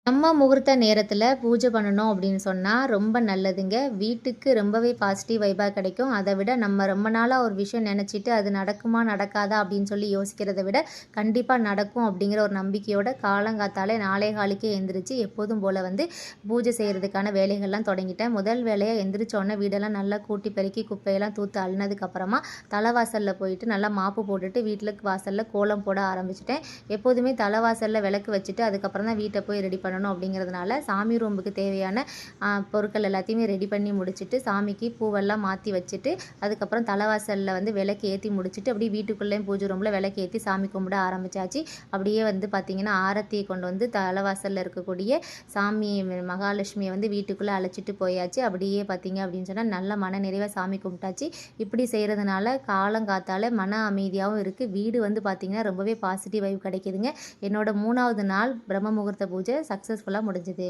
நம்ம முகூர்த்த நேரத்தில் பூஜை பண்ணணும் அப்படின்னு சொன்னால் ரொம்ப நல்லதுங்க. வீட்டுக்கு ரொம்பவே பாசிட்டிவ் வைபாக கிடைக்கும். அதை விட நம்ம ரொம்ப நாளாக ஒரு விஷயம் நினச்சிட்டு அது நடக்குமா நடக்காதா அப்படின்னு சொல்லி யோசிக்கிறத விட கண்டிப்பாக நடக்கும் அப்படிங்கிற ஒரு நம்பிக்கையோட காலங்காத்தாலே 4:15க்கே எந்திரிச்சு எப்போதும் போல் பூஜை செய்கிறதுக்கான வேலைகள்லாம் தொடங்கிட்டேன். முதல் வேலையாக எந்திரிச்சோடனே வீடெல்லாம் நல்லா கூட்டி பெருக்கி குப்பையெல்லாம் தூத்து அள்ளினதுக்கப்புறமா தலைவாசலில் போயிட்டு நல்லா மாப்பு போட்டுட்டு வீட்டில் வாசலில் கோலம் போட ஆரம்பிச்சிட்டேன். எப்போதுமே தலைவாசலில் விளக்கு வச்சுட்டு அதுக்கப்புறம் தான் வீட்டை போய் ரெடி பண்ணணும் அப்படிங்கிறதுனால சாமி ரூமுக்கு தேவையான பொருட்கள் எல்லாத்தையுமே ரெடி பண்ணி முடிச்சுட்டு சாமிக்கு பூவெல்லாம் மாற்றி வச்சுட்டு அதுக்கப்புறம் தலைவாசலில் விளக்கு ஏற்றி முடிச்சுட்டு அப்படியே வீட்டுக்குள்ளேயும் பூஜை ரூமில் விளக்கு ஏற்றி சாமி கும்பிட ஆரம்பித்தாச்சு. அப்படியே பார்த்திங்கன்னா ஆரத்தியை கொண்டு தலைவாசலில் இருக்கக்கூடிய சாமி மகாலட்சுமியை வீட்டுக்குள்ளே அழைச்சிட்டு போயாச்சு. அப்படியே பார்த்திங்க அப்படின்னு சொன்னால் நல்ல மன நிறைவாக சாமி கும்பிட்டாச்சு. இப்படி செய்கிறதுனால காலங்காத்தால் மன அமைதியாகவும் இருக்குது. வீடு பார்த்திங்கன்னா ரொம்பவே பாசிட்டிவ் வைப் கிடைக்குதுங்க. என்னோட 3வது நாள் பிரம்ம முகூர்த்த பூஜை சக்ஸஸ்ஃபுல்லாக முடிஞ்சுது.